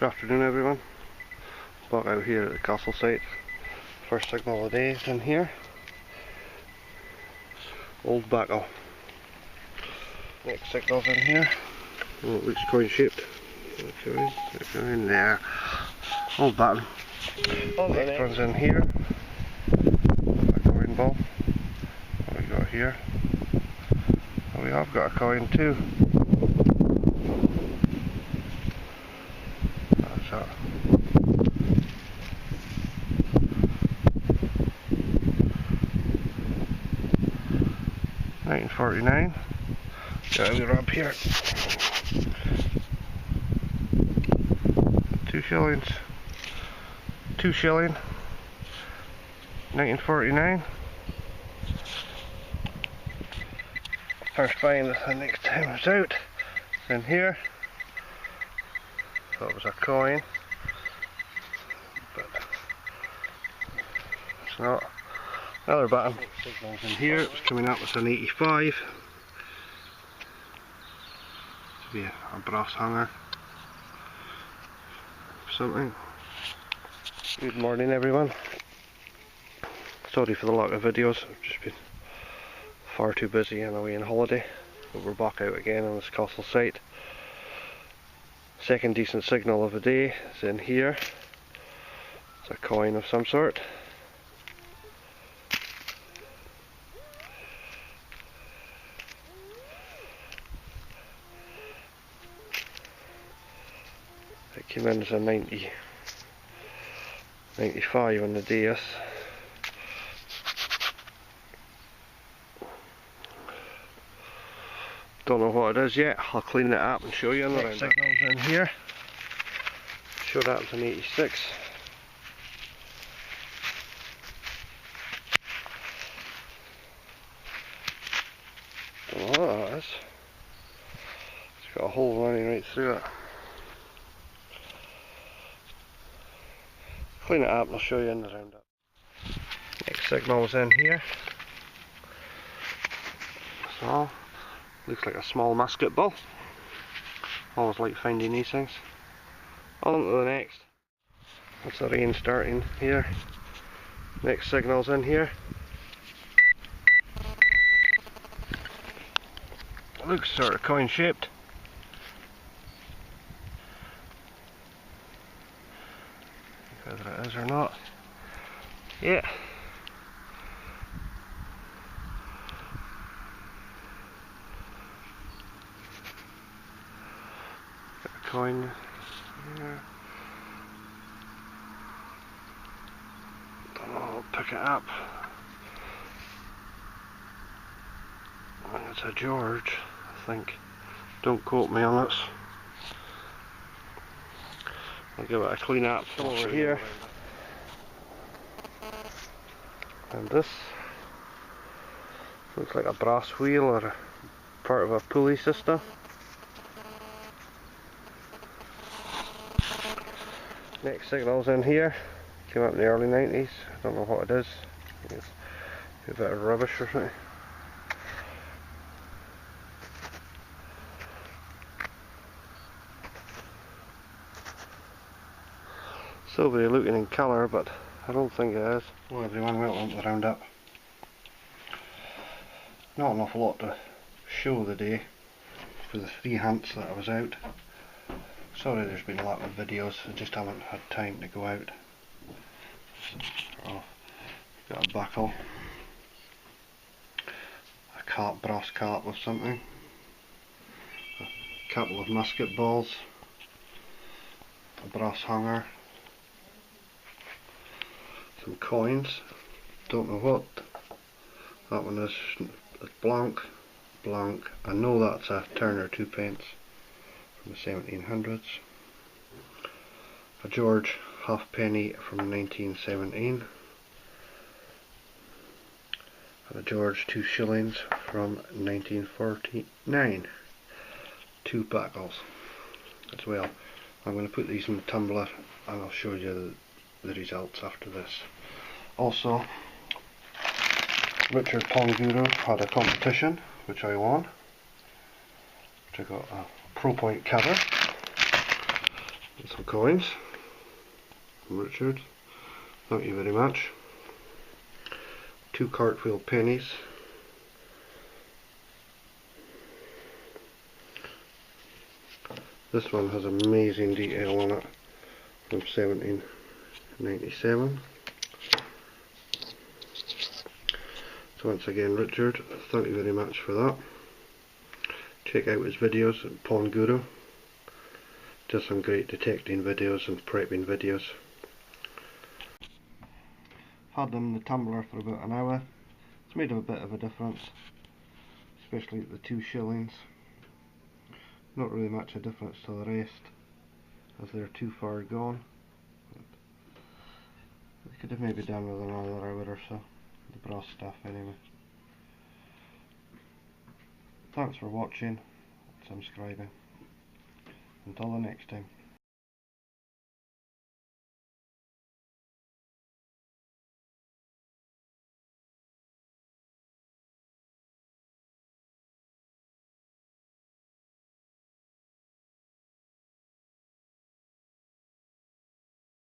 Good afternoon everyone. Back out here at the castle site. First signal of the day is in here. Old buckle. Next signal's in here. Oh, it looks coin shaped. In there. Old button. Next one's in here. A coin ball. What have we got here? Oh, we have got a coin too. That's that. $19.49. Got a wee rub here. 2 shillings. 2 shilling. 19.49. First find the next time it's out. It's in here. Thought it was a coin, but it's not. Another button. Signals in here. It's coming up with an 85. Should be a brass hanger. Something. Good morning everyone. Sorry for the lack of videos. I've just been far too busy and away on holiday. But we're back out again on this castle site. Second decent signal of the day is in here. It's a coin of some sort. It came in as a 95 on the DS. Don't know what it is yet. I'll clean it up and show you in the round. Signals in here. Show that it's an 86. Don't know what that is. It's got a hole running right through it. Clean it up and I'll show you in the roundup. Next signal's in here. So, looks like a small musket ball. Always like finding these things. On to the next. That's the rain starting here. Next signal's in here. It looks sort of coin shaped. Whether it is or not. Yeah. Got a coin here. Don't know, I'll pick it up. I think it's a George, I think. Don't quote me on this. I'll give it a clean up. Come over here. And this looks like a brass wheel or a part of a pulley system. Next signal's in here. Came up in the early 90s. I don't know what it is. It's a bit of rubbish or something. Silvery looking in colour, but I don't think it is. Well everyone, welcome to the roundup. Not an awful lot to show the day for the 3 hunts that I was out. Sorry there's been a lot of videos, I just haven't had time to go out. So, got a buckle, a cap, brass cap of something, a couple of musket balls, a brass hanger, some coins, don't know what. That one is blank. I know that's a Turner 2p from the 1700s. A George halfpenny from 1917. And a George 2 shillings from 1949. 2 buckles as well. I'm going to put these in the tumbler and I'll show you the results after this. Also, Richard Pondgru had a competition which I won. Which I got a Pro Point cover. Some coins from Richard. Thank you very much. 2 cartwheel pennies. This one has amazing detail on it from 1797. So once again, Richard, thank you very much for that. Check out his videos at pondgru. Does some great detecting videos and prepping videos. Had them in the tumbler for about an hour. It's made a bit of a difference, especially the 2 shillings. Not really much a difference to the rest, as they're too far gone. We could have maybe done with another hour or so, the brass stuff anyway. Thanks for watching and subscribing. Until the next time.